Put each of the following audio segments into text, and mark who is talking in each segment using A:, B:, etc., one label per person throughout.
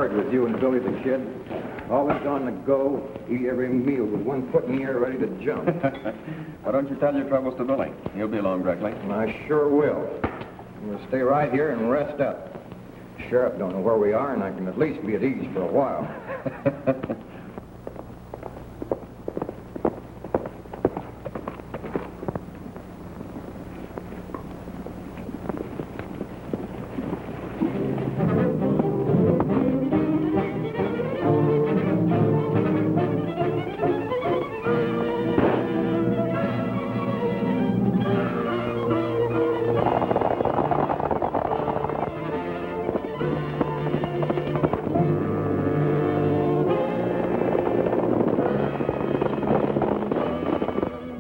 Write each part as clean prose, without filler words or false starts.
A: hard with you and Billy the Kid. Always on the go, eat every meal with one foot in the air ready to jump.
B: Why don't you tell your troubles to Billy? He'll be along directly.
A: And I sure will. I'm going to stay right here and rest up. The sheriff don't know where we are, and I can at least be at ease for a while.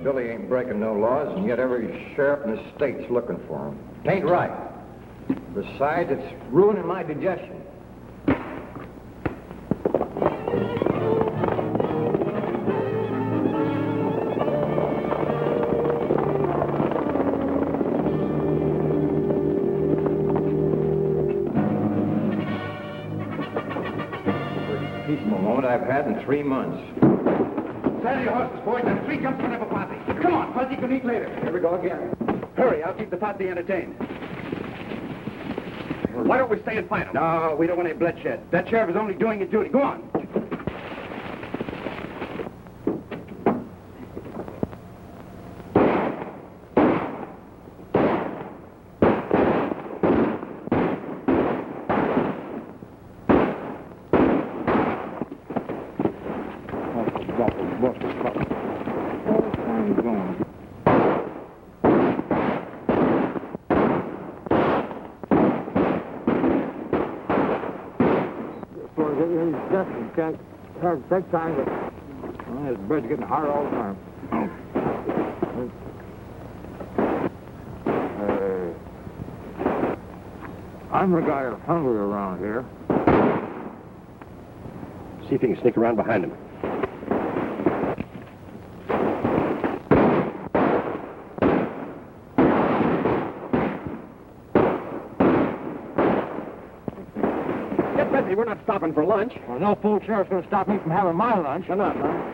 A: Billy ain't breaking no laws, and yet every sheriff in the state's looking for him. It ain't right. Besides, it's ruining my digestion. First peaceful moment I've had in 3 months.
C: Saddle your horses, boys, and 3 jumps whenever Fuzzy. Come on, Fuzzy can eat later.
A: Here we go again.
C: Hurry, I'll keep the Fuzzy entertained. Why don't we stay and fight him? No, we don't want any bloodshed. That sheriff is only doing his duty. Go on.
A: Can't take time, but this bread's getting hard all the time. I'm the guy who's hungry around here.
C: See if you can sneak around behind him. Get busy, we're not stopping for lunch.
A: Well, no fool sheriff's going to stop me from having my lunch.
C: Shut up, huh?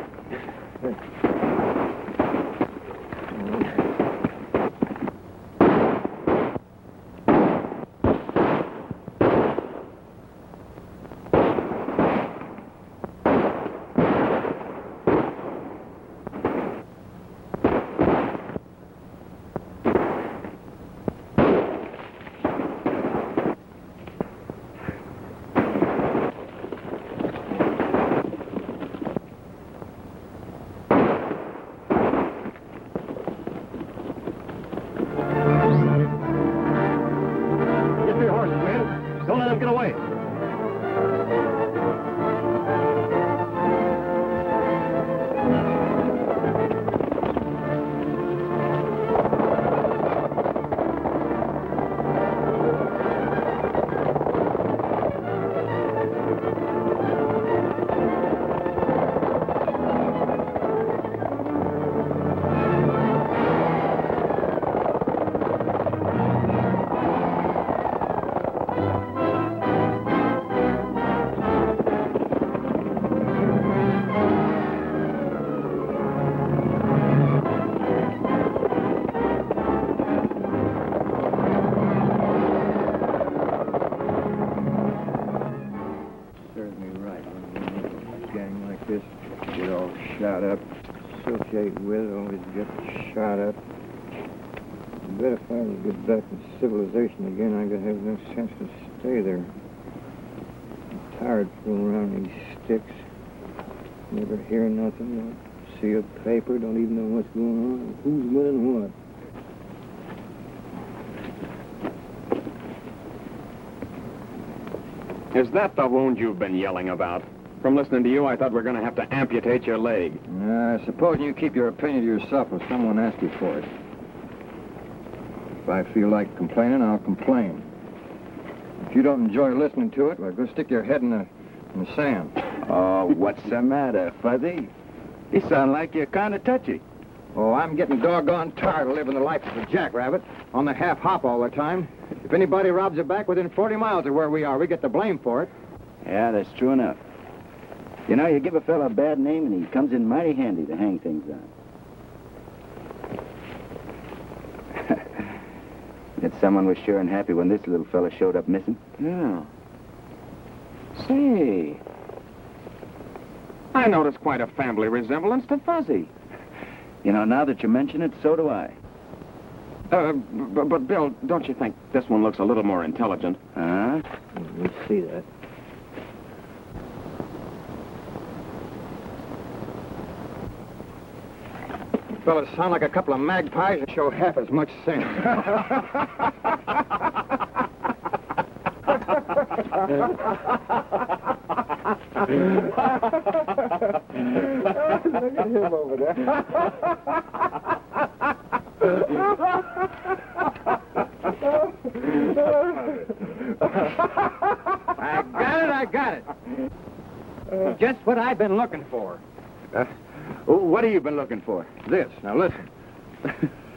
A: Shot up, associate with, always get shot up. I bet if I ever get back in civilization again, I gotta have no sense to stay there. I'm tired fooling around these sticks. Never hear nothing, don't see a paper, don't even know what's going on, who's winning what.
C: Is that the wound you've been yelling about? From listening to you, I thought we were going to have to amputate your leg.
A: Suppose you keep your opinion to yourself if someone asks you for it. If I feel like complaining, I'll complain. If you don't enjoy listening to it, well, go stick your head in the sand.
D: Oh, what's the matter, Fuzzy? You sound like you're kind of touchy.
A: Oh, I'm getting doggone tired of living the life of a jackrabbit, on the half-hop all the time. If anybody robs a bank within 40 miles of where we are, we get the blame for it.
D: Yeah, that's true enough. You know, you give a fella a bad name and he comes in mighty handy to hang things on. That someone was sure and happy when this little fella showed up missing.
C: Yeah. Say, I noticed quite a family resemblance to Fuzzy.
D: You know, now that you mention it, so do I.
C: But Bill, don't you think this one looks a little more intelligent?
D: Huh?
A: Let's see that. Fellas sound like a couple of magpies and show half as much sense. Look at him over there. I got it. Just what I've been looking for.
D: What have you been looking for?
A: This. Now listen.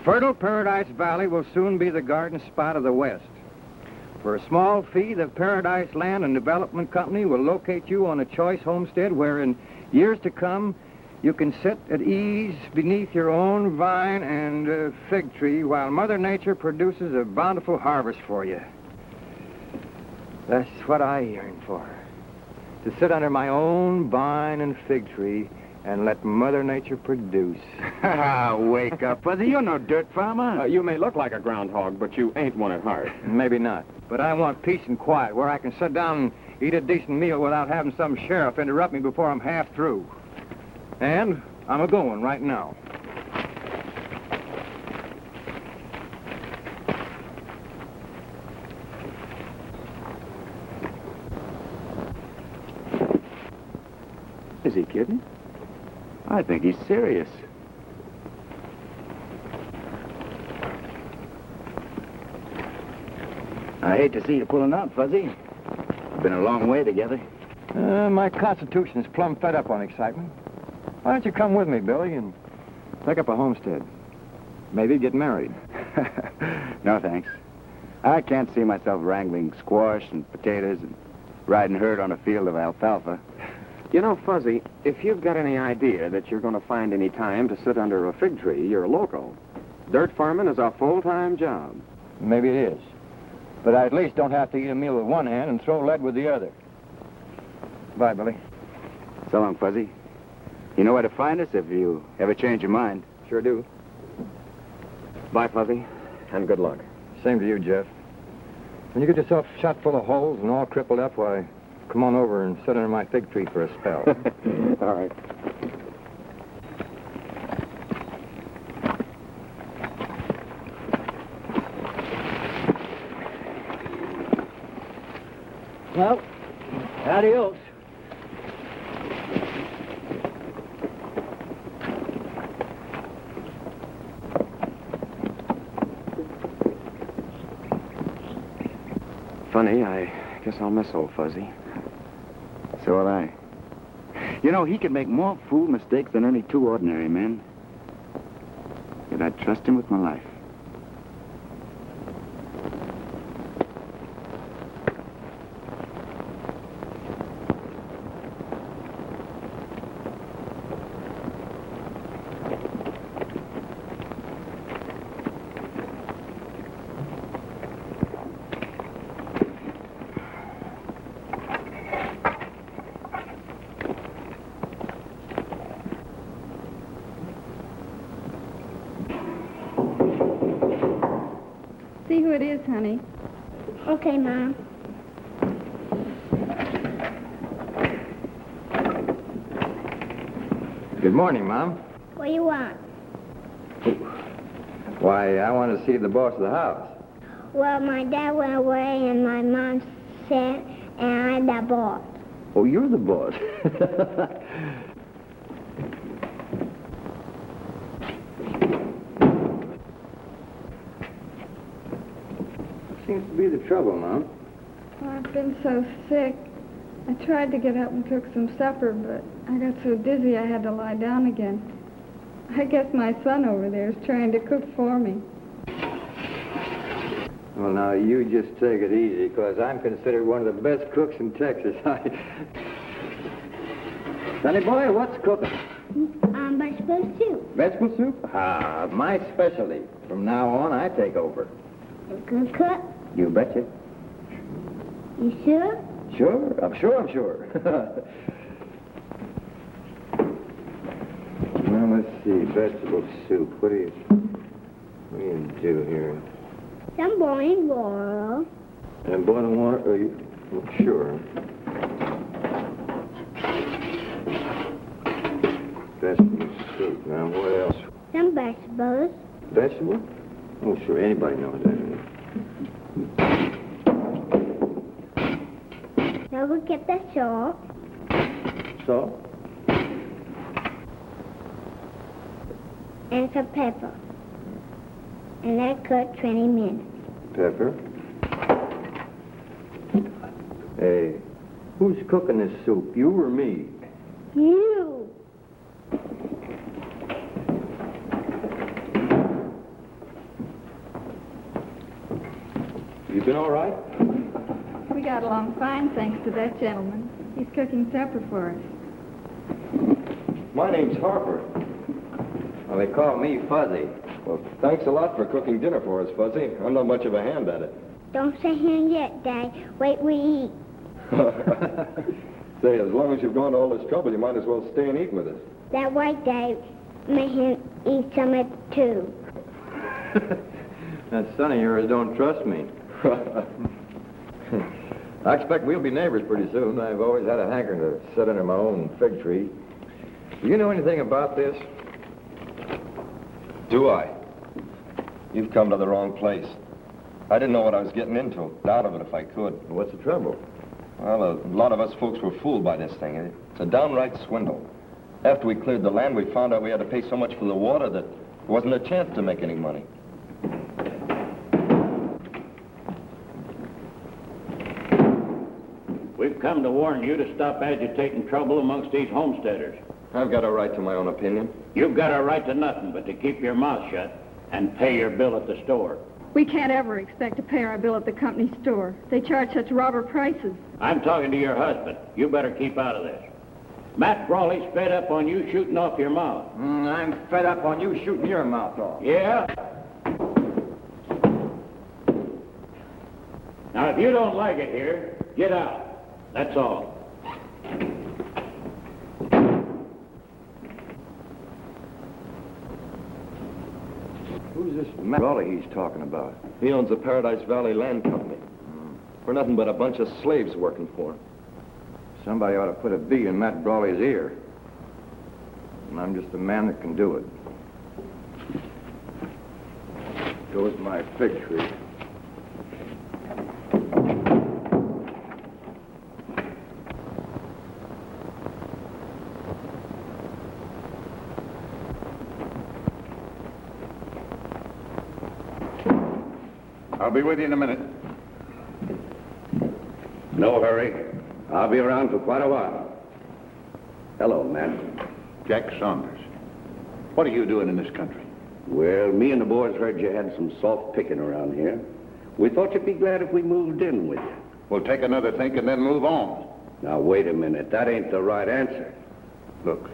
A: Fertile Paradise Valley will soon be the garden spot of the West. For a small fee, the Paradise Land and Development Company will locate you on a choice homestead where in years to come you can sit at ease beneath your own vine and fig tree while Mother Nature produces a bountiful harvest for you. That's what I yearn for. To sit under my own vine and fig tree and let Mother Nature produce.
D: Wake up, Fuzzy. You're no dirt farmer.
C: You may look like a groundhog, but you ain't one at heart.
A: Maybe not. But I want peace and quiet where I can sit down and eat a decent meal without having some sheriff interrupt me before I'm half through. And I'm a-going right now.
C: Is he kidding?
D: I think he's serious. I hate to see you pulling out, Fuzzy. Been a long way together.
A: My constitution's plumb fed up on excitement. Why don't you come with me, Billy, and pick up a homestead? Maybe get married.
D: No, thanks. I can't see myself wrangling squash and potatoes and riding herd on a field of alfalfa.
C: You know, Fuzzy, if you've got any idea that you're going to find any time to sit under a fig tree, you're loco. Dirt farming is a full-time job.
A: Maybe it is. But I at least don't have to eat a meal with one hand and throw lead with the other. Bye, Billy.
D: So long, Fuzzy. You know where to find us if you ever change your mind.
A: Sure do.
C: Bye, Fuzzy, and good luck.
A: Same to you, Jeff. When you get yourself shot full of holes and all crippled up, why, come on over and sit under my fig tree for a spell.
C: All right.
A: Well, adios.
C: Funny, I guess I'll miss old Fuzzy.
D: So will I. You know, he could make more fool mistakes than any two ordinary men. Yet I'd trust him with my life.
E: See who it is, honey.
F: Okay, Mom.
A: Good morning, Mom.
F: What do you want?
A: Why, I want to see the boss of the house.
F: Well, my dad went away and my mom said, and I'm the boss.
D: Oh, you're the boss.
A: Seems to be the trouble, Mom.
E: Oh, I've been so sick. I tried to get up and cook some supper, but I got so dizzy I had to lie down again. I guess my son over there is trying to cook for me.
A: Well, now, you just take it easy, because I'm considered one of the best cooks in Texas. Sonny boy, what's cooking?
F: Vegetable soup.
A: Vegetable soup? Ah, my specialty. From now on, I take over.
F: You good cook?
A: You betcha.
F: You sure?
A: Sure, I'm sure. Well, let's see, vegetable soup. What do you do here?
F: Some boiling water.
A: And boiling water? Well, sure. Vegetable soup. Now, what else?
F: Some vegetables.
A: Vegetable? Oh, sure. Anybody knows that.
F: Now we get the salt.
A: Salt?
F: And some pepper. And let it cook 20 minutes.
A: Pepper. Hey, who's cooking this soup? You or me?
F: You.
A: You been all right?
E: We got along fine, thanks to that gentleman. He's cooking supper for us.
B: My name's Harper.
A: Well, they call me Fuzzy.
B: Well, thanks a lot for cooking dinner for us, Fuzzy. I'm not much of a hand at it.
F: Don't say him yet, Dad. Wait, we eat.
B: Say, as long as you've gone to all this trouble, you might as well stay and eat with us.
F: That white Dad made him eat some of it too.
A: That son of yours don't trust me.
B: I expect we'll be neighbors pretty soon.
A: I've always had a hankering to sit under my own fig tree. Do you know anything about this?
B: Do I? You've come to the wrong place. I didn't know what I was getting into. Out of it if I could.
A: What's the trouble?
B: Well, a lot of us folks were fooled by this thing. It's a downright swindle. After we cleared the land, we found out we had to pay so much for the water that there wasn't a chance to make any money.
G: We've come to warn you to stop agitating trouble amongst these homesteaders.
B: I've got a right to my own opinion.
G: You've got a right to nothing but to keep your mouth shut and pay your bill at the store.
E: We can't ever expect to pay our bill at the company store. They charge such robber prices.
G: I'm talking to your husband. You better keep out of this. Matt Brawley's fed up on you shooting off your mouth.
A: I'm fed up on you shooting your mouth off.
G: Yeah? Now, if you don't like it here, get out. That's all.
A: Who's this Brawley he's talking about?
B: He owns the Paradise Valley Land Company. We're nothing but a bunch of slaves working for him.
A: Somebody ought to put a bee in Matt Brawley's ear. And I'm just the man that can do it. Goes my fig tree.
H: I'll be with you in a minute.
I: No hurry. I'll be around for quite a while. Hello, Matt.
H: Jack Saunders. What are you doing in this country?
I: Well, me and the boys heard you had some soft picking around here. We thought you'd be glad if we moved in with you.
H: We'll take another think and then move on.
I: Now, wait a minute. That ain't the right answer.
H: Look,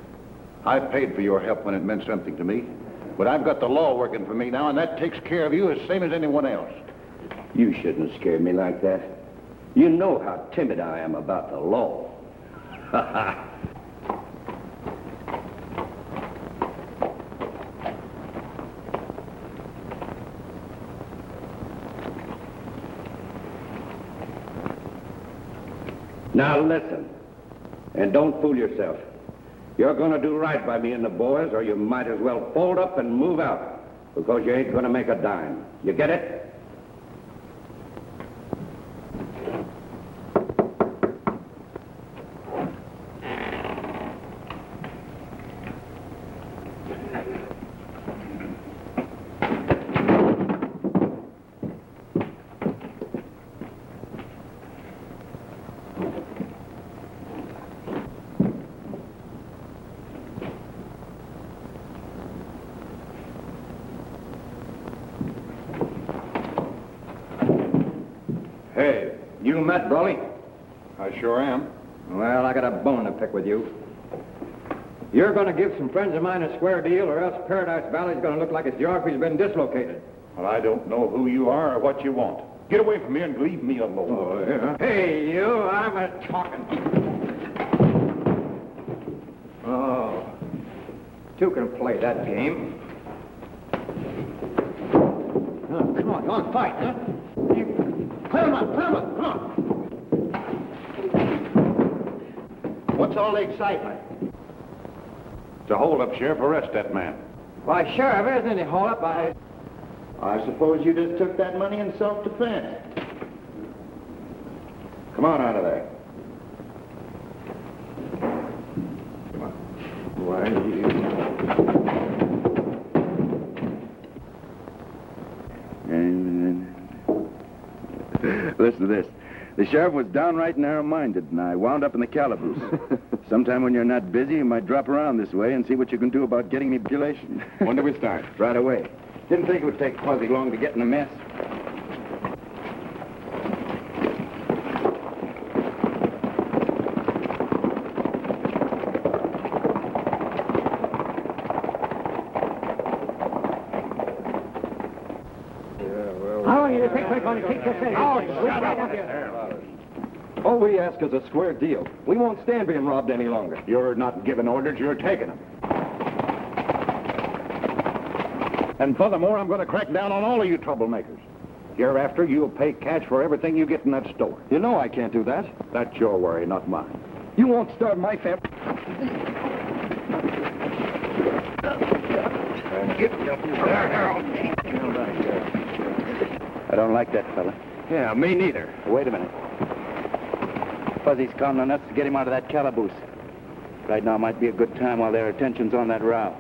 H: I paid for your help when it meant something to me. But I've got the law working for me now, and that takes care of you as same as anyone else.
I: You shouldn't scare me like that. You know how timid I am about the law. Ha ha. Now listen, and don't fool yourself. You're going to do right by me and the boys, or you might as well fold up and move out, because you ain't going to make a dime. You get it?
C: Hey, you Matt Brawley?
H: I sure am.
C: Well, I got a bone to pick with you. You're going to give some friends of mine a square deal, or else Paradise Valley's going to look like its geography's been dislocated.
H: Well, I don't know who you are or what you want. Get away from me and leave me alone.
C: Oh, yeah? Hey, you, I'm a talking. Oh, two can play that game. Oh, come on, fight, huh? Clear him up, come on. What's all the excitement?
H: It's a hold-up, Sheriff. Arrest that man.
C: Why, Sheriff, isn't any hold-up.
J: I suppose you just took that money in self-defense. Come on out of there. Come on.
C: Why,
D: Listen to this. The sheriff was downright narrow-minded, and I wound up in the calaboose. Sometime when you're not busy, you might drop around this way and see what you can do about getting me population.
H: When do we start?
D: Right away. Didn't think it would take Fuzzy long to get in a mess.
C: How long do you think we're going to keep this thing? All we ask is a square deal. We won't stand being robbed any longer.
H: You're not giving orders, you're taking them. And furthermore, I'm going to crack down on all of you troublemakers. Hereafter, you'll pay cash for everything you get in that store.
C: You know I can't do that.
H: That's your worry, not mine.
C: You won't starve my family.
D: I don't like that fella.
C: Yeah, me neither.
D: Wait a minute. Fuzzy's counting on us to get him out of that calaboose. Right now might be a good time while their attention's on that row.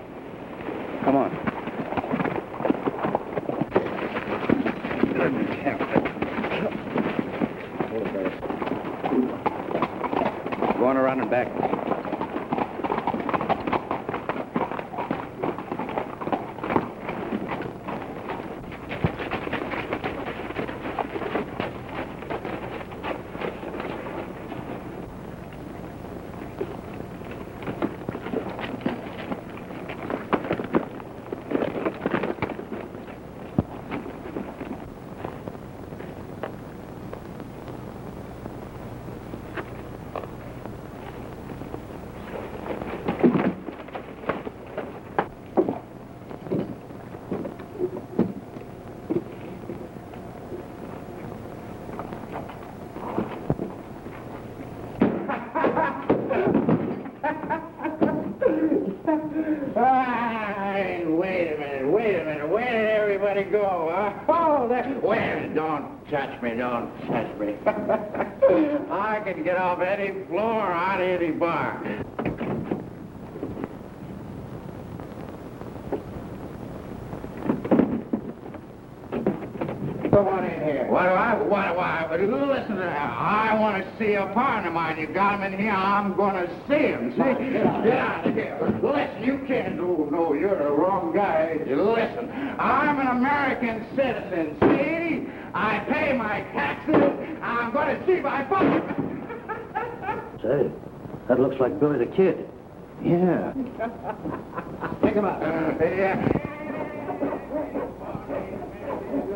D: Come on. Going around and back.
G: Wait a minute. Where did everybody go, huh? Oh, well, don't touch me. I can get off any floor on any bar. Come on in here. What do I? Listen, I want to see a partner of mine. You got him in here, I'm going to see him. See? Get out of here. Listen, you can't. No, you're the wrong guy. Listen, I'm an American citizen, see? I pay my taxes. I'm going to see my father.
J: Say, that looks like Billy the Kid.
C: Yeah. Pick him up.
G: Yeah.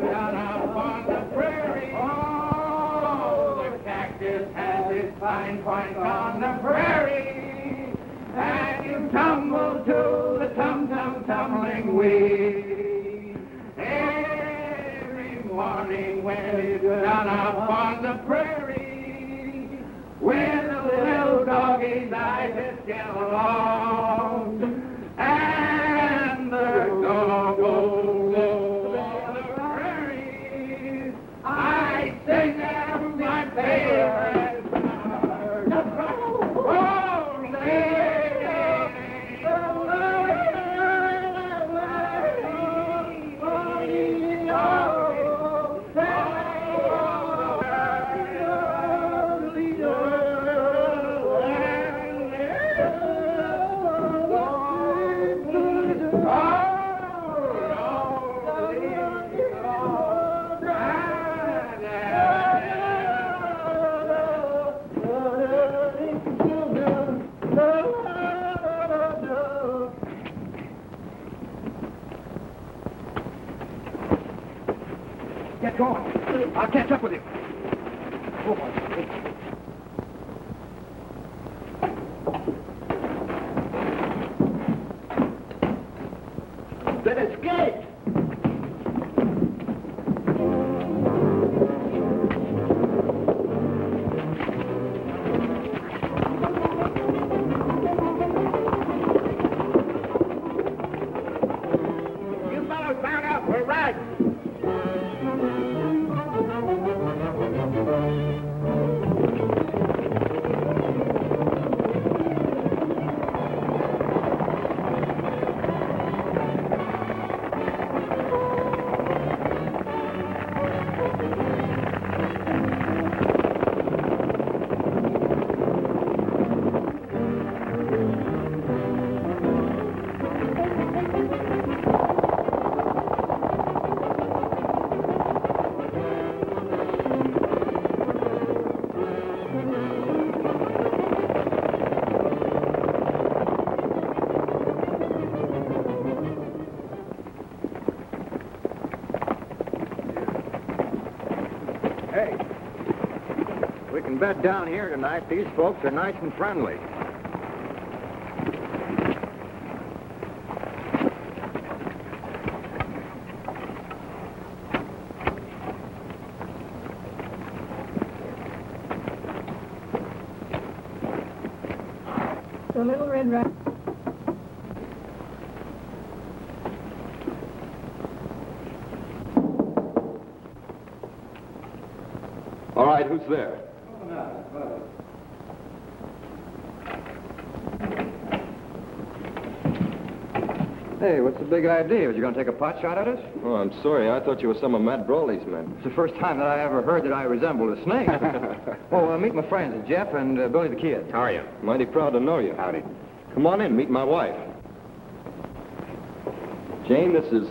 G: Down up on the prairie, oh, the cactus has its fine points on the prairie, and you tumble to the tumbling weed. Every morning when it's down up on the prairie, when the little doggy's eyes just get along, and the dog goes. I sing them my favorite song. Oh,
C: Get going. I'll catch up with you. Oh, boy.
G: Then escape! You fellows bound up. We're right.
A: Hey, we can bed down here tonight. These folks are nice and friendly.
E: The little red rat.
B: All right, who's there?
A: Hey, what's the big idea? Was you going to take a pot shot at us?
B: Oh, I'm sorry. I thought you were some of Matt Brawley's men.
A: It's the first time that I ever heard that I resembled a snake. Oh, meet my friends, Jeff and Billy the Kid.
C: How are you?
B: Mighty proud to know you.
C: Howdy.
B: Come on in, meet my wife. Jane, this is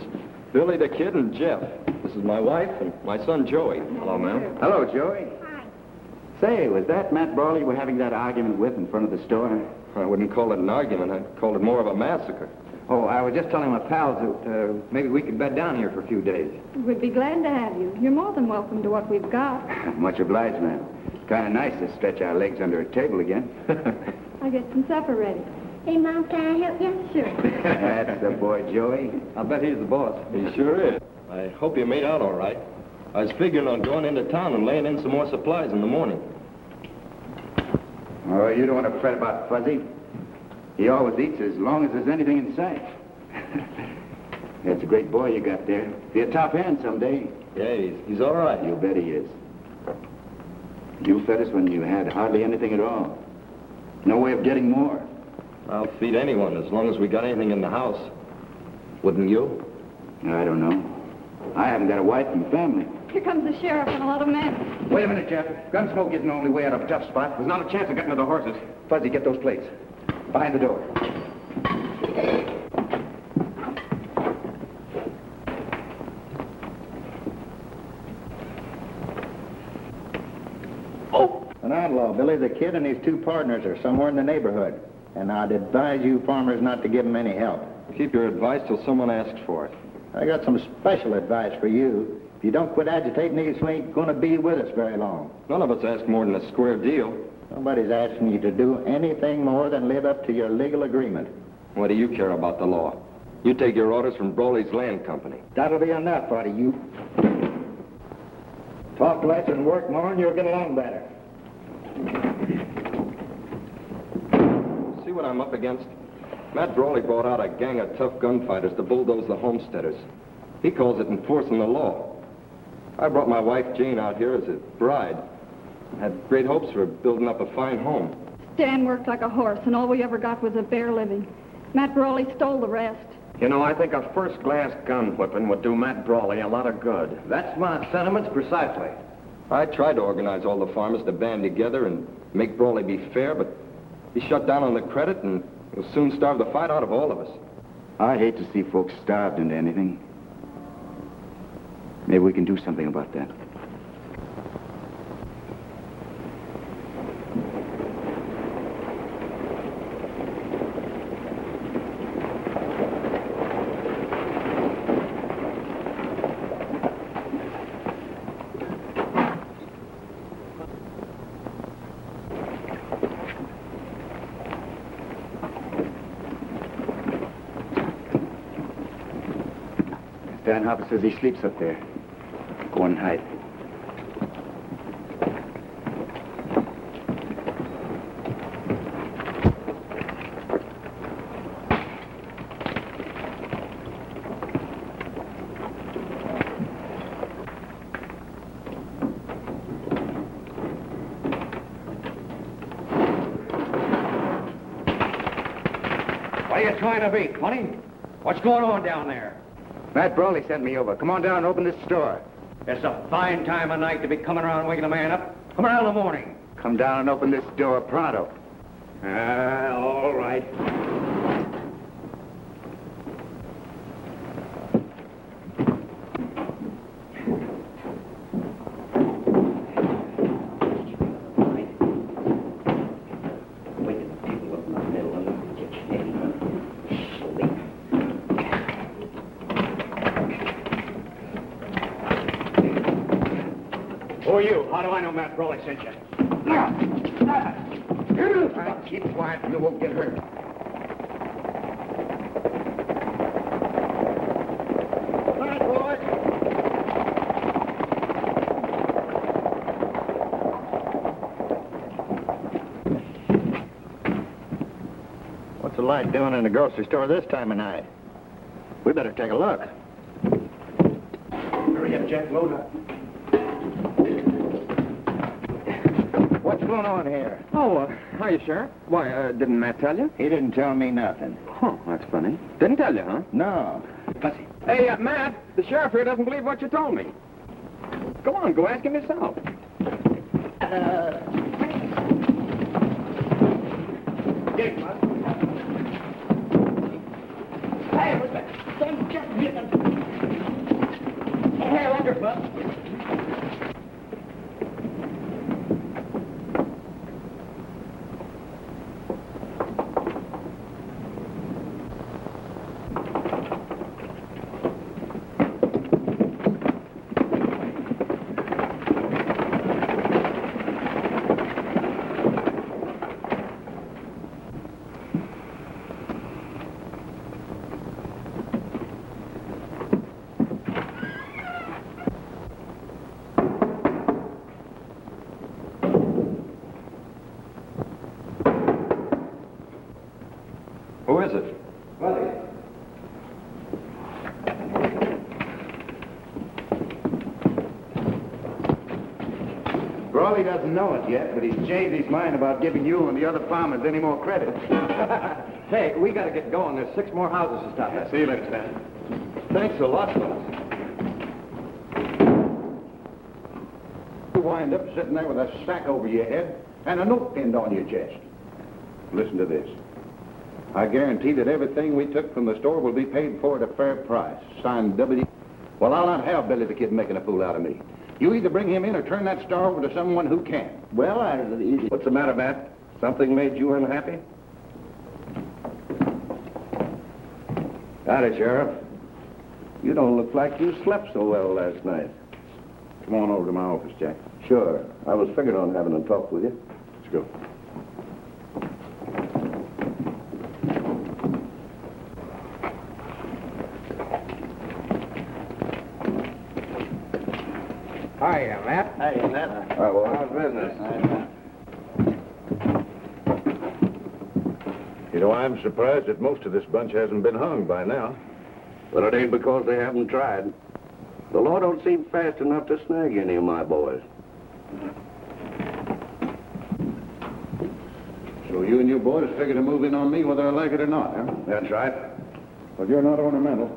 B: Billy the Kid and Jeff. This is my wife and my son Joey.
C: Hello, ma'am.
D: Hello, Joey. Say, was that Matt Brawley you were having that argument with in front of the store?
B: I wouldn't call it an argument. I'd call it more of a massacre.
A: Oh, I was just telling my pals that maybe we could bed down here for a few days.
E: We'd be glad to have you. You're more than welcome to what we've got.
D: Much obliged, ma'am. Kind of nice to stretch our legs under a table again.
E: I'll get some supper ready.
F: Hey, Mom, can I help you?
E: Sure.
D: That's the boy, Joey.
A: I'll bet he's the boss.
B: He sure is. I hope you made out all right. I was figuring on going into town and laying in some more supplies in the morning.
D: Oh, you don't want to fret about Fuzzy. He always eats as long as there's anything in sight. That's a great boy you got there. Be a top hand someday.
B: Yeah, he's all right.
D: You bet he is. You fed us when you had hardly anything at all. No way of getting more.
B: I'll feed anyone as long as we got anything in the house. Wouldn't you?
D: I don't know. I haven't got a wife and family.
E: Here comes the sheriff and a lot of men.
C: Wait a minute, Jeff. Gunsmoke isn't the only way out of a tough spot. There's not a chance of getting to the horses.
D: Fuzzy, get those plates. Behind the door.
J: An outlaw, Billy the Kid, and his two partners are somewhere in the neighborhood. And I'd advise you farmers not to give them any help.
B: Keep your advice till someone asks for it.
J: I got some special advice for you. If you don't quit agitating, these ain't going to be with us very long.
B: None of us ask more than a square deal.
J: Nobody's asking you to do anything more than live up to your legal agreement.
B: What do you care about the law? You take your orders from Brawley's Land Company.
J: That'll be enough out of you. Talk less and work more, and you'll get along better.
B: See what I'm up against? Matt Brawley brought out a gang of tough gunfighters to bulldoze the homesteaders. He calls it enforcing the law. I brought my wife Jane out here as a bride. Had great hopes for building up a fine home.
E: Stan worked like a horse, and all we ever got was a bare living. Matt Brawley stole the rest.
C: You know, I think a first-class gun whipping would do Matt Brawley a lot of good.
A: That's my sentiments precisely.
B: I tried to organize all the farmers to band together and make Brawley be fair, but he shut down on the credit and will soon starve the fight out of all of us.
D: I hate to see folks starved into anything. Maybe we can do something about that. Van Hopper says he sleeps up there. Go on and hide.
I: What are you trying to be, Connie? What's going on down there?
D: Matt Brawley sent me over. Come on down and open this store.
I: It's a fine time of night to be coming around waking a man up. Come around in the morning.
D: Come down and open this door pronto.
I: All right. Who are you? How do I know Matt Brawley sent you?
D: Keep quiet, you won't get hurt.
G: All right, boys.
J: What's the light doing in the grocery store this time of night? We better take a look.
D: Hurry up, Jack. Load up. What's going on here?
C: Oh, hiya, Sheriff. Why, didn't Matt tell you?
J: He didn't tell me nothing.
C: Huh, that's funny. Didn't tell you, huh?
J: No.
D: Fuzzy.
C: Hey, Matt, the sheriff here doesn't believe what you told me. Go on, go ask him yourself.
D: Get him, Buzz. Hey, what's that? Don't just get him. Hey, under, Buzz.
B: Who is it?
D: Brawley doesn't know it yet, but he's changed his mind about giving you and the other farmers any more credit.
B: Hey, we got to get going. There's 6 more houses to stop at.
H: See you later, Stan.
B: Thanks a lot, fellas.
H: You wind up sitting there with a sack over your head and a note pinned on your chest. Listen to this. I guarantee that everything we took from the store will be paid for at a fair price. Signed W. Well, I'll not have Billy the Kid making a fool out of me. You either bring him in or turn that store over to someone who can.
J: Well,
I: What's the matter, Matt? Something made you unhappy? Howdy, Sheriff. You don't look like you slept so well last night.
H: Come on over to my office, Jack.
I: Sure. I was figuring on having a talk with you.
H: Let's go.
I: Hiya, Matt.
J: Hey, Matt.
I: All right, well, how's business?
H: You know, I'm surprised that most of this bunch hasn't been hung by now.
I: But it ain't because they haven't tried. The law don't seem fast enough to snag any of my boys.
H: So you and your boys figure to move in on me whether I like it or not, huh?
I: That's right.
H: Well, you're not ornamental.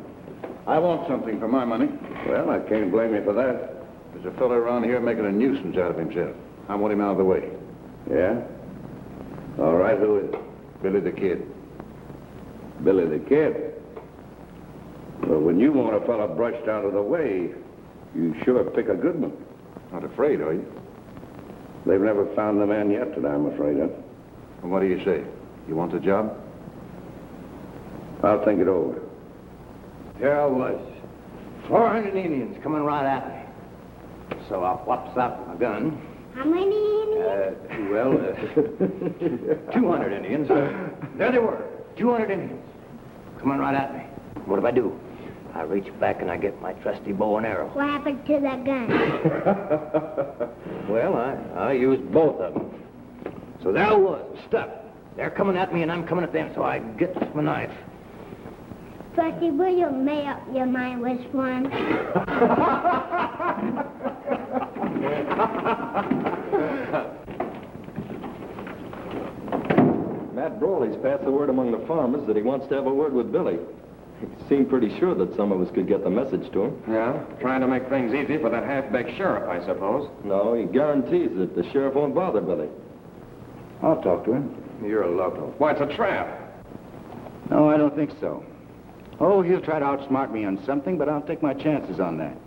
H: I want something for my money.
I: Well, I can't blame you for that.
H: There's a fellow around here making a nuisance out of himself. I want him out of the way.
I: Yeah? All right, who is it?
H: Billy the Kid.
I: Billy the Kid. Well, when you want a fella brushed out of the way, you sure pick a good one.
H: Not afraid, are you?
I: They've never found the man yet that I'm afraid of.
H: Well, what do you say? You want the job?
I: I'll think it over.
K: There I was, 400 Indians coming right at me. So I whops out my gun.
F: How many Indians?
K: 200 Indians. There they were, 200 Indians coming right at me. What do? I reach back and I get my trusty bow and arrow.
F: What happened to the gun?
K: Well, I used both of them. So there I was, stuck. They're coming at me and I'm coming at them, so I gets my knife.
F: Frosty, will you make up your mind which one?
B: Matt Brawley's passed the word among the farmers that he wants to have a word with Billy. He seemed pretty sure that some of us could get the message to him.
C: Yeah, trying to make things easy for that half-baked sheriff, I suppose.
B: No, he guarantees that the sheriff won't bother Billy.
J: I'll talk to him.
C: You're a local. Why, it's a trap.
J: No, I don't think so. Oh, he'll try to outsmart me on something, but I'll take my chances on that.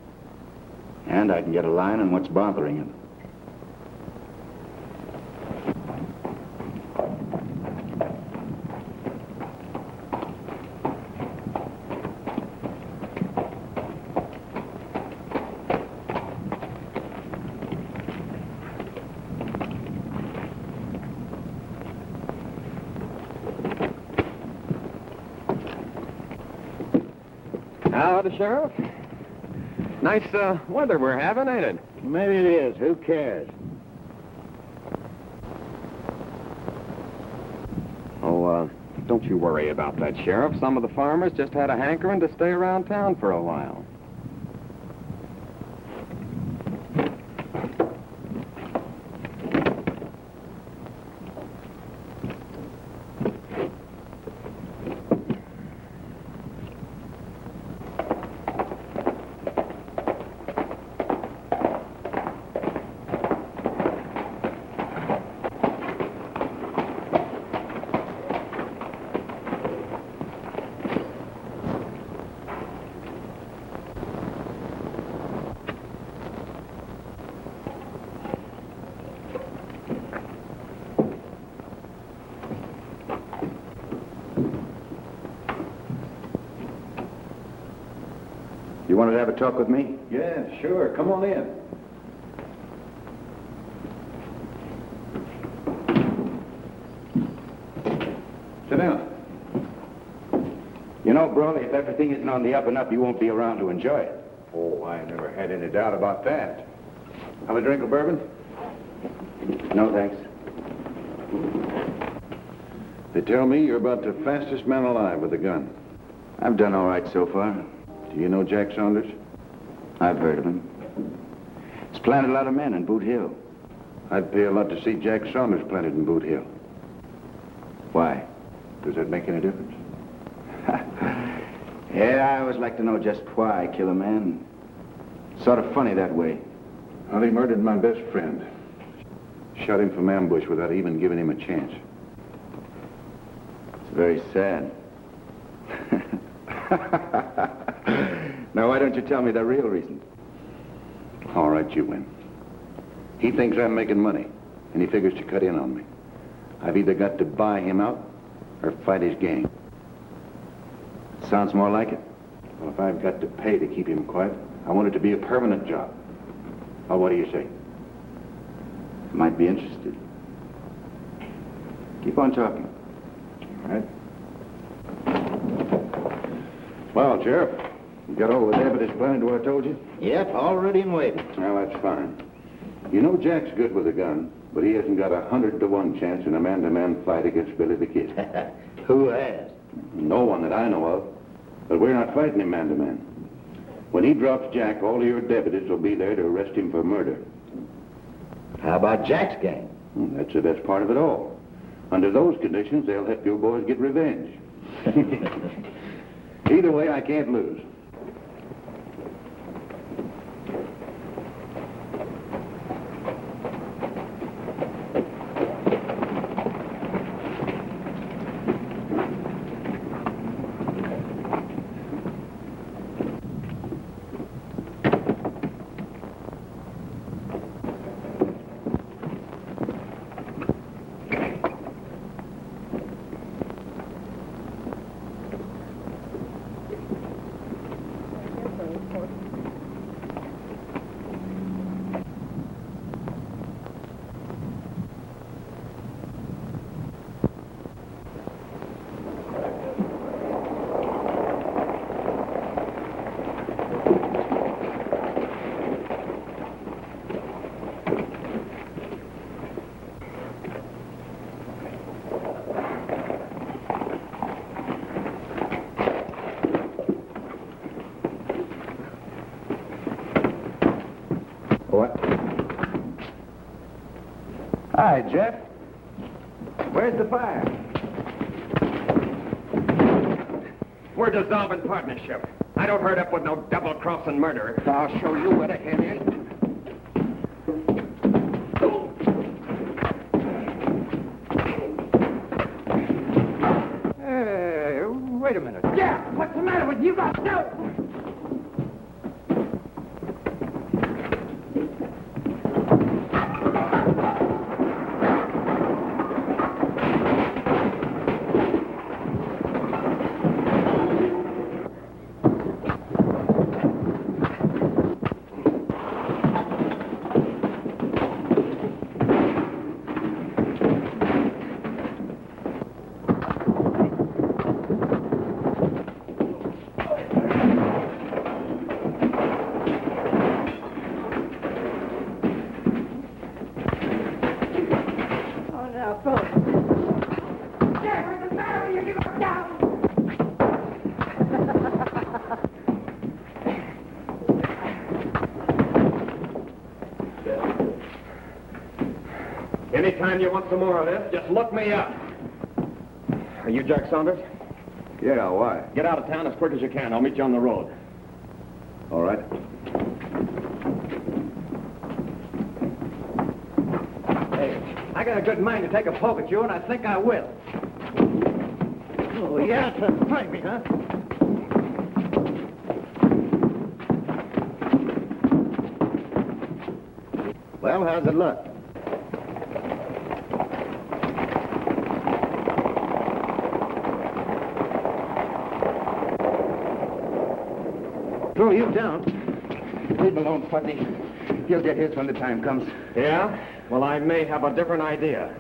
J: And I can get a line on what's bothering him.
C: Howdy, Sheriff. Nice weather we're having, ain't it?
J: Maybe it is. Who cares?
C: Oh, don't you worry about that, Sheriff. Some of the farmers just had a hankering to stay around town for a while.
J: You wanted to have a talk with me?
H: Yeah, sure. Come on in. Sit down.
J: You know, Brawley, if everything isn't on the up and up, you won't be around to enjoy it.
H: Oh, I never had any doubt about that. Have a drink of bourbon?
J: No, thanks.
H: They tell me you're about the fastest man alive with a gun.
J: I've done all right so far.
H: Do you know Jack Saunders?
J: I've heard of him. He's planted a lot of men in Boot Hill.
H: I'd pay a lot to see Jack Saunders planted in Boot Hill.
J: Why?
H: Does that make any difference?
J: Yeah, I always like to know just why I kill a man. Sort of funny that way.
H: Well, he murdered my best friend. Shot him from ambush without even giving him a chance.
J: It's very sad. Now, why don't you tell me the real reason?
H: All right, you win. He thinks I'm making money, and he figures to cut in on me. I've either got to buy him out or fight his gang.
J: Sounds more like it.
H: Well, if I've got to pay to keep him quiet, I want it to be a permanent job. Well, what do you say?
J: Might be interested. Keep on talking.
H: All right. Well, Sheriff, you got all the evidence planned to what I told you?
J: Yep, all ready and waiting.
H: Well, that's fine. You know Jack's good with a gun, but he hasn't got 100-to-1 chance in a man-to-man fight against Billy the Kid.
J: Who has?
H: No one that I know of. But we're not fighting him man-to-man. When he drops Jack, all of your deputies will be there to arrest him for murder.
J: How about Jack's gang?
H: That's the best part of it all. Under those conditions, they'll help your boys get revenge. Either way, I can't lose.
J: What? Hi, Jeff. Where's the fire?
C: We're dissolving partnership. I don't hurt up with no double-crossing murderer.
K: I'll show you where the head is. Hey, wait a minute.
G: Yeah, what's the matter with you? No!
C: Anytime you want some more of this, just look me up. Are you Jack Saunders?
H: Yeah, why?
C: Get out of town as quick as you can. I'll meet you on the road.
H: All right.
K: Hey, I got a good mind to take a poke at you, and I think I will. Oh, yeah, to find me, huh? Well, how's it look?
J: Throw you down. Leave him alone, Fuzzy. He'll get his when the time comes.
C: Yeah? Well, I may have a different idea.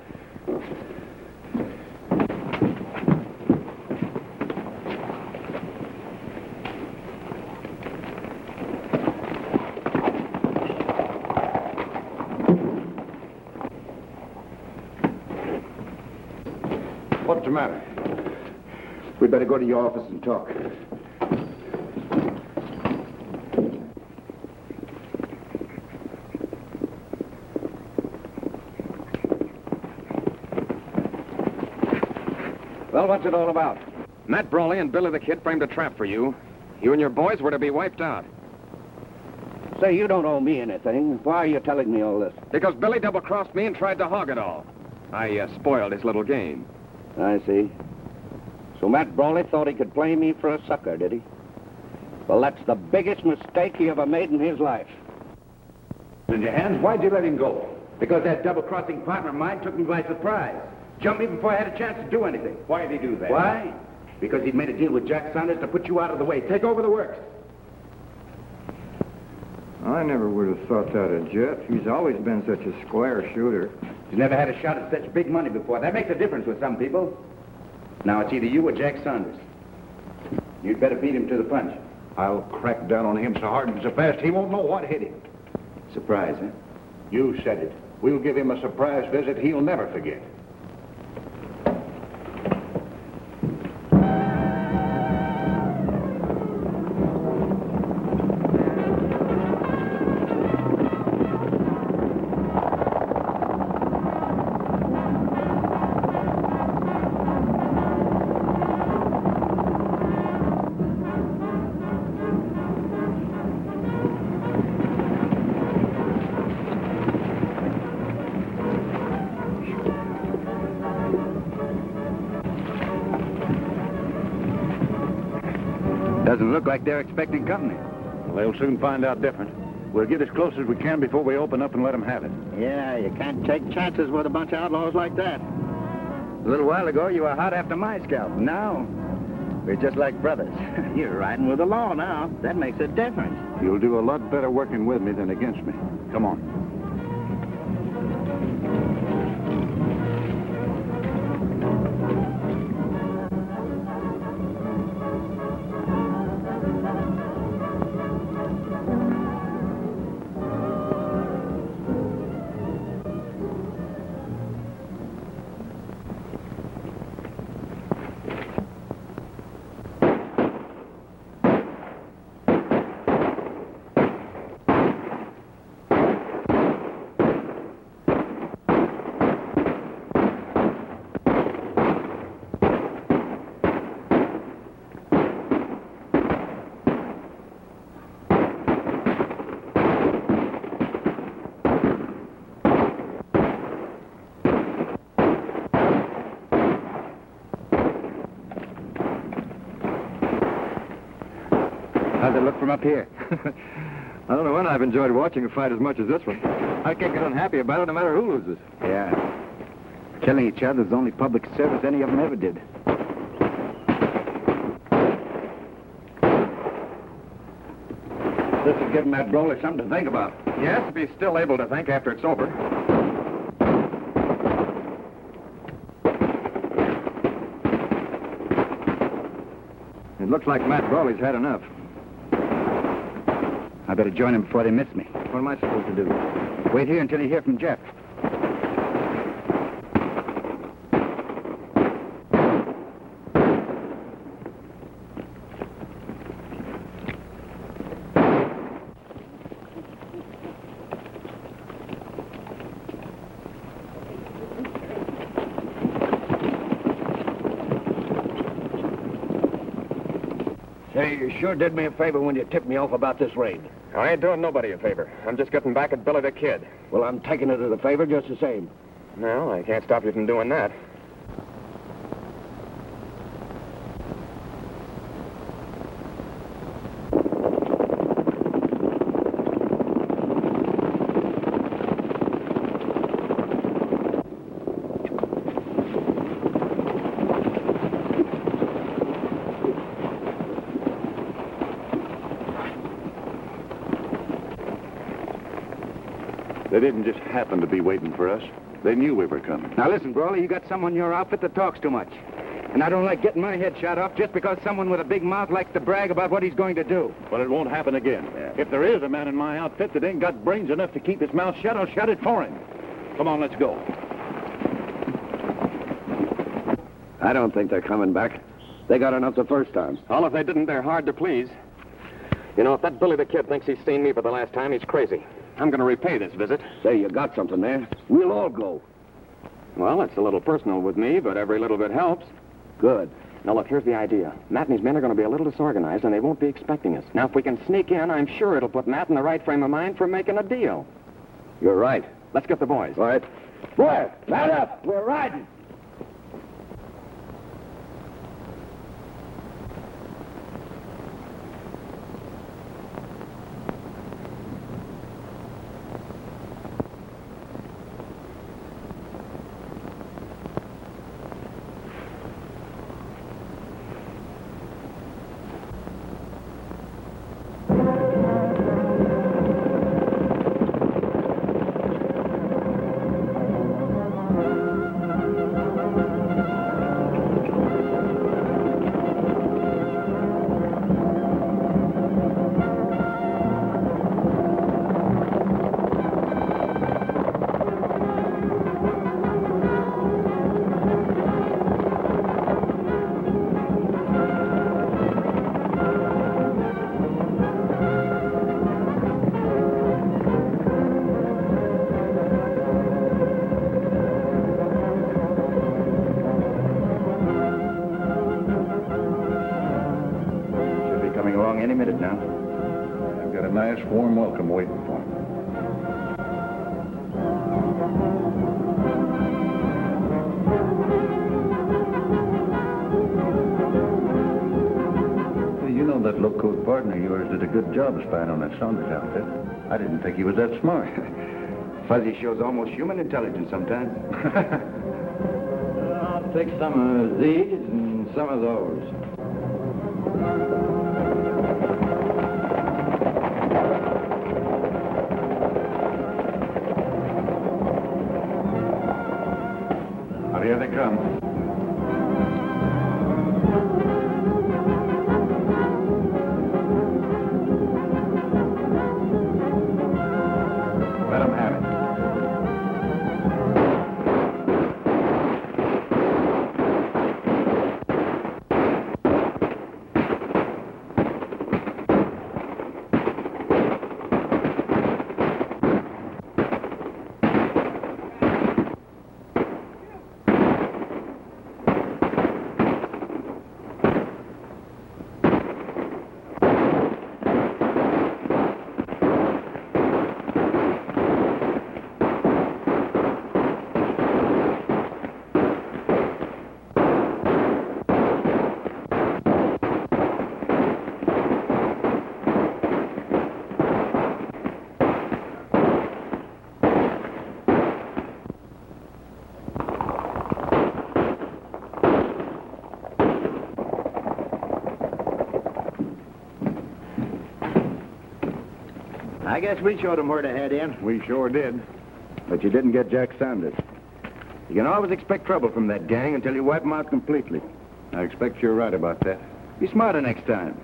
H: What's the matter? We'd better go to your office and talk.
J: Well, what's it all about?
C: Matt Brawley and Billy the Kid framed a trap for you. You and your boys were to be wiped out.
K: Say, you don't owe me anything. Why are you telling me all this?
C: Because Billy double-crossed me and tried to hog it all. I spoiled his little game.
K: I see. So Matt Brawley thought he could play me for a sucker, did he? Well, that's the biggest mistake he ever made in his life.
J: In your hands, why'd you let him go? Because that double-crossing partner of mine took me by surprise. Jumped me before I had a chance to do anything. Why did he do that? Why? Because he'd made a deal with Jack Saunders to put you out of the way. Take over the works.
A: I never would have thought that of Jeff. He's always been such a square shooter.
J: He's never had a shot at such big money before. That makes a difference with some people. Now it's either you or Jack Saunders. You'd better beat him to the punch.
H: I'll crack down on him so hard and so fast he won't know what hit him.
J: Surprise, huh?
H: You said it. We'll give him a surprise visit he'll never forget.
J: Doesn't look like they're expecting company.
H: Well, they'll soon find out different. We'll get as close as we can before we open up and let them have it.
K: Yeah, you can't take chances with a bunch of outlaws like that.
J: A little while ago, you were hot after my scalp. Now, we're just like brothers.
K: You're riding with the law now. That makes a difference.
H: You'll do a lot better working with me than against me. Come on.
D: How's it look from up here?
B: I don't know when I've enjoyed watching a fight as much as this one. I can't get unhappy about it no matter who loses.
D: Yeah. Killing each other is the only public service any of them ever did.
K: This is giving that Brawley something to think about.
C: Yes, if he's still able to think after it's over.
B: It looks like Matt Brawley's had enough.
D: I better join him before they miss me.
B: What am I supposed to do?
D: Wait here until you hear from Jeff.
K: Say, you sure did me a favor when you tipped me off about this raid.
C: I ain't doing nobody a favor. I'm just getting back at Billy the Kid.
K: Well, I'm taking it as a favor just the same.
C: No, I can't stop you from doing that.
H: They didn't just happen to be waiting for us. They knew we were coming.
D: Now listen, Brawley, you got someone in your outfit that talks too much. And I don't like getting my head shot off just because someone with a big mouth likes to brag about what he's going to do.
H: But it won't happen again. If there is a man in my outfit that ain't got brains enough to keep his mouth shut, I'll shut it for him. Come on, let's go.
K: I don't think they're coming back. They got enough the first time.
C: All if they didn't, they're hard to please. You know, if that Billy the Kid thinks he's seen me for the last time, he's crazy. I'm going to repay this visit.
K: Say, you got something there. We'll all go.
C: Well, it's a little personal with me, but every little bit helps.
K: Good.
C: Now, look, here's the idea. Matt and his men are going to be a little disorganized, and they won't be expecting us. Now, if we can sneak in, I'm sure it'll put Matt in the right frame of mind for making a deal.
K: You're right.
C: Let's get the boys.
K: All right. Boy, mount up. We're riding.
D: Any minute now.
H: I've got a nice, warm welcome waiting for him. Hey, you know that low-code partner of yours did a good job spying on that Saunders outfit. I didn't think he was that smart.
D: Fuzzy shows almost human intelligence sometimes.
A: I'll take some of these and some of those.
H: Here they come. Let them have it.
D: I guess we showed them where to head in.
J: We sure did.
D: But you didn't get Jack Saunders. You can always expect trouble from that gang until you wipe them out completely.
H: I expect you're right about that.
D: Be smarter next time.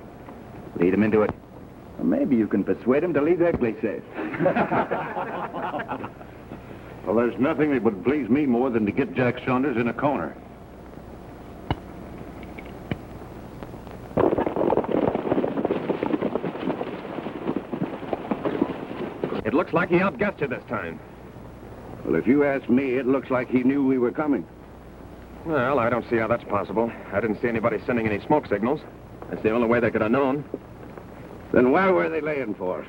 D: Lead them into it. Or maybe you can persuade them to leave Egley safe.
H: Well, there's nothing that would please me more than to get Jack Saunders in a corner.
C: It looks like he outguessed you this time.
K: Well, if you ask me, it looks like he knew we were coming.
C: Well, I don't see how that's possible. I didn't see anybody sending any smoke signals. That's the only way they could have known.
K: Then why were they laying for us?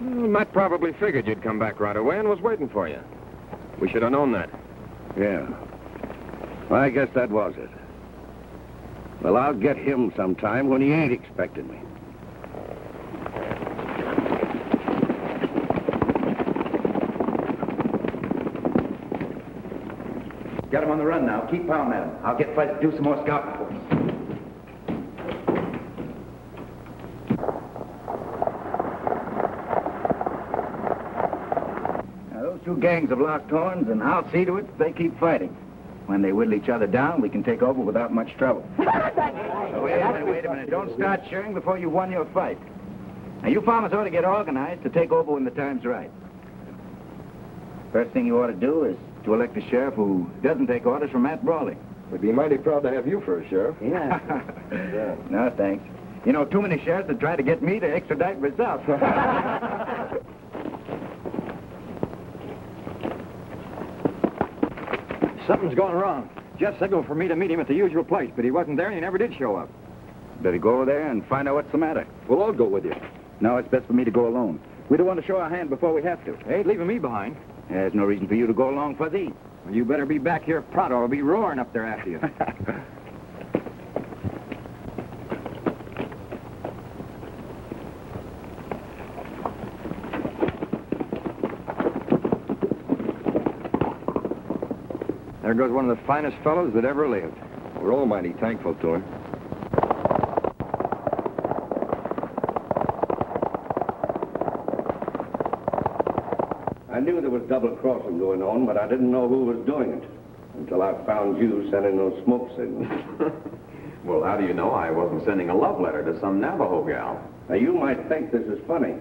C: Well, Matt probably figured you'd come back right away and was waiting for you. We should have known that.
K: Yeah. Well, I guess that was it. Well, I'll get him sometime when he ain't expecting me.
D: Got them on the run now. Keep pounding at them. I'll get Fuzz to do some more scouting for us. Now, those two gangs have locked horns, and I'll see to it that they keep fighting. When they whittle each other down, we can take over without much trouble. Wait a minute. Don't start cheering before you've won your fight. Now, you farmers ought to get organized to take over when the time's right. First thing you ought to do is to elect a sheriff who doesn't take orders from Matt Brawley.
B: We'd be mighty proud to have you for a sheriff.
D: Yeah. No, thanks. You know, too many sheriffs would try to get me to extradite myself.
A: Something's going wrong. Jeff signaled for me to meet him at the usual place, but he wasn't there and he never did show up.
D: Better go over there and find out what's the matter.
B: We'll all go with you.
D: No, it's best for me to go alone. We don't want to show our hand before we have to.
A: Hey, leaving me behind.
D: There's no reason for you to go along, Fuzzy.
A: Well, you better be back here pronto. I'll be roaring up there after you. There goes one of the finest fellows that ever lived.
B: We're all mighty thankful to him.
K: I knew there was double crossing going on, but I didn't know who was doing it until I found you sending those smoke signals.
C: Well, how do you know I wasn't sending a love letter to some Navajo gal?
K: Now, you might think this is funny,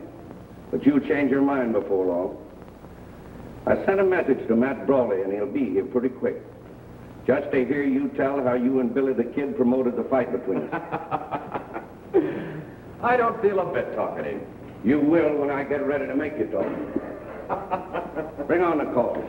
K: but you'll change your mind before long. I sent a message to Matt Brawley, and he'll be here pretty quick. Just to hear you tell how you and Billy the Kid promoted the fight between us.
C: I don't feel a bit talkative.
K: You will when I get ready to make you talk. Bring on the coffee.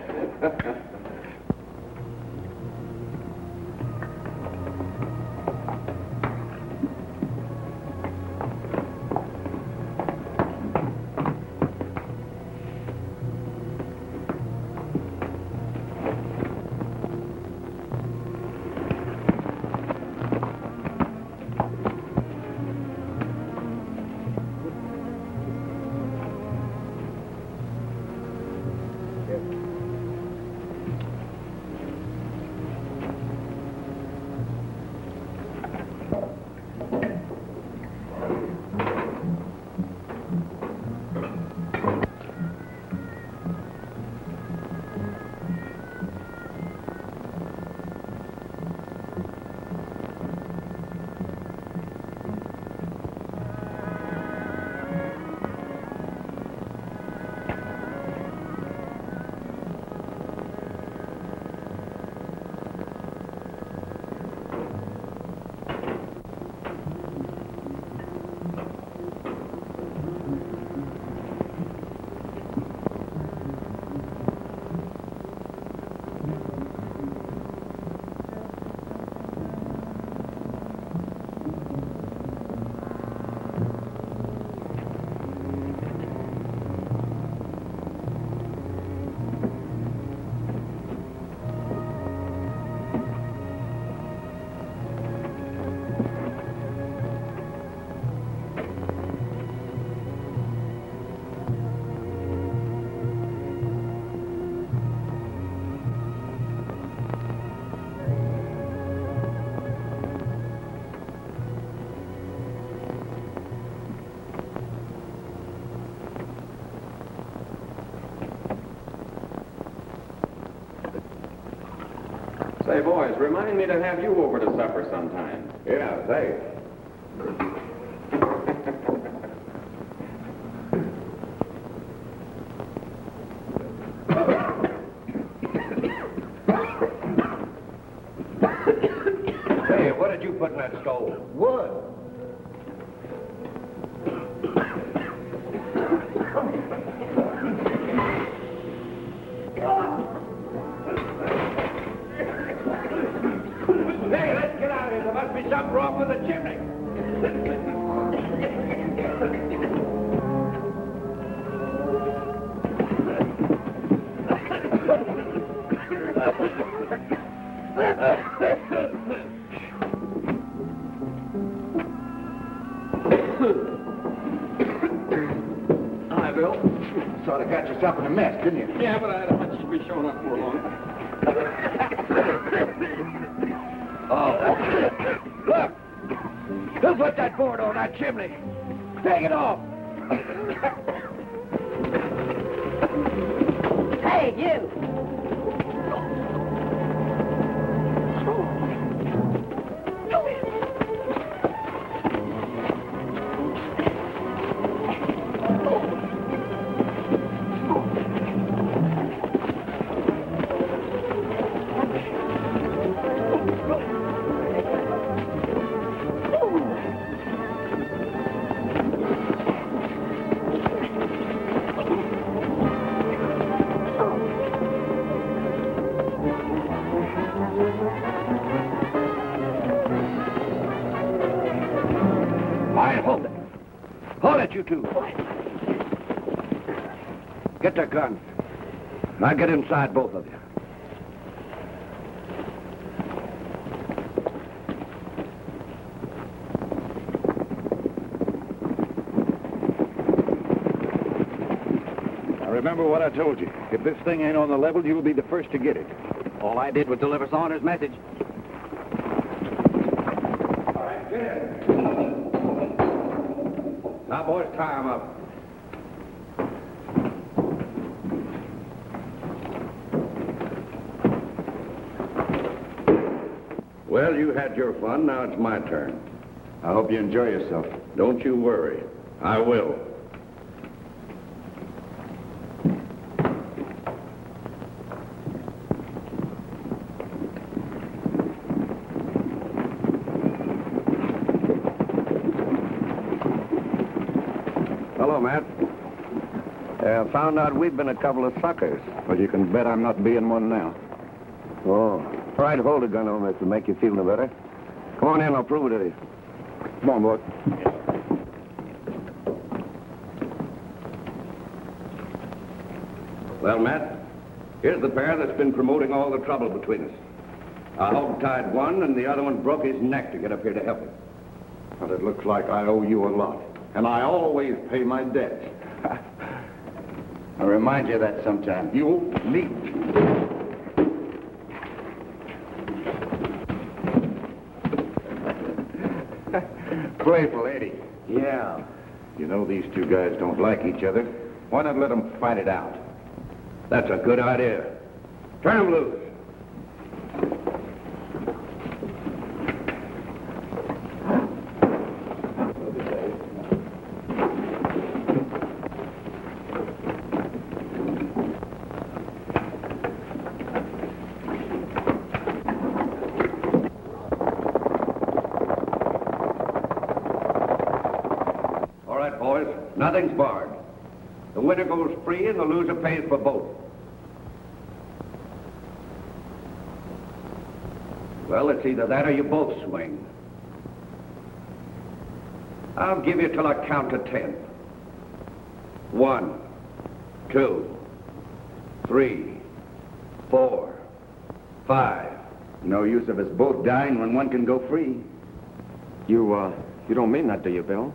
C: Say, boys, remind me to have you over to supper sometime.
H: Yeah, thanks.
I: Hey, what did you put in that stove?
H: Wood.
I: Hey, let's get out of here. There must be something wrong with the chimney.
C: Hi, Bill.
J: Sort of got yourself in a mess, didn't you?
C: Yeah, but I had a hunch you'd be showing up for long.
I: Oh. Look! Who put that board on that chimney? Take it off!
L: Hey, you!
I: Hold it. Hold it, you two. Get the gun. Now get inside, both of you.
J: Now remember what I told you. If this thing ain't on the level, you'll be the first to get it.
D: All I did was deliver Saunders' message.
I: All right, get in. Now, boys, tie him up. Well, you had your fun. Now it's my turn.
J: I hope you enjoy yourself.
I: Don't you worry. I will. Hello, Matt. Found out we've been a couple of suckers.
J: But you can bet I'm not being one now.
I: Oh. All right, hold the gun on this to make you feel no better. Come on in, I'll prove it to you.
J: Come on, boy.
I: Well, Matt, here's the pair that's been promoting all the trouble between us. I hog-tied one, and the other one broke his neck to get up here to help him.
J: But it looks like I owe you a lot. And I always pay my debts.
D: I'll remind you of that sometime.
J: You neat. Playful, Eddie.
D: Yeah.
J: You know these two guys don't like each other. Why not let them fight it out?
I: That's a good idea. Turn him loose. All right, boys. Nothing's barred. The winner goes free and the loser pays for both. Well, it's either that or you both swing. I'll give you till I count to 10. 1, 2, 3, 4, 5.
D: No use of us both dying when one can go free.
C: You don't mean that, do you, Bill?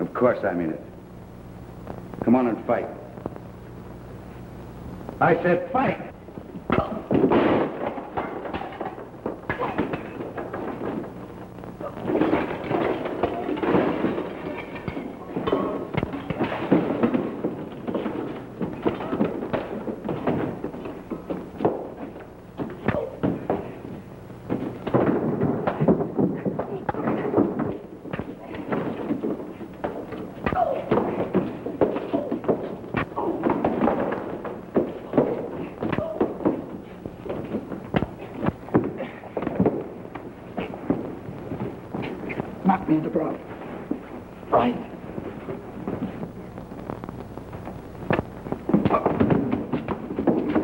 D: Of course I mean it. Come on and fight. I said fight! across. Right.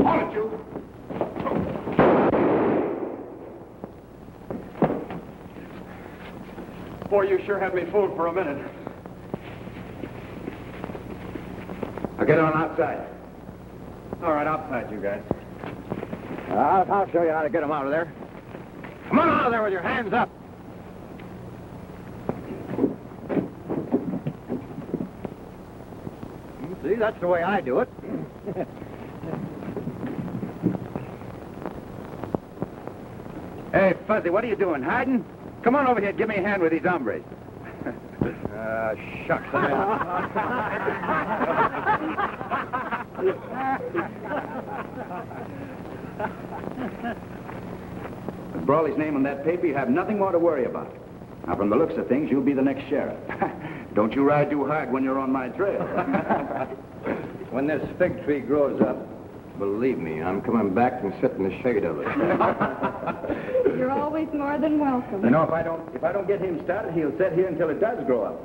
J: Hold it, you.
C: Boy, you sure had me fooled for a minute.
J: Now get on outside.
C: All right, outside, you guys. I'll show you how to get them out of there. Come on out of there with your hands up. See, that's the way I do it.
J: Hey, Fuzzy, what are you doing? Hiding? Come on over here and give me a hand with these hombres.
C: Shucks.
D: With Brawley's name on that paper, you have nothing more to worry about. Now, from the looks of things, you'll be the next sheriff. Don't you ride too hard when you're on my trail.
B: When this fig tree grows up, believe me, I'm coming back and sit in the shade of it.
E: You're always more than welcome.
D: You know, if I don't get him started, he'll sit here until it does grow up.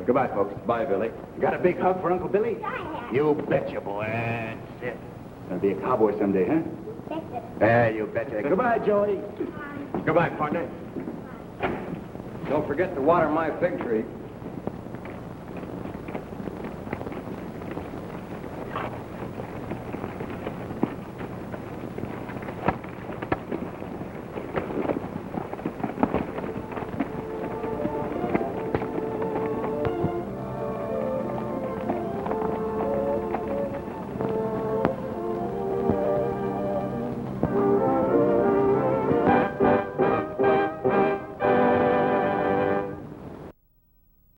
D: Goodbye, folks.
B: Bye, Billy.
D: You got a big hug for Uncle Billy? You betcha, boy. That's it. Gonna be a cowboy someday, huh? You betcha. Goodbye, Joey. Goodbye, partner.
B: Don't forget to water my fig tree.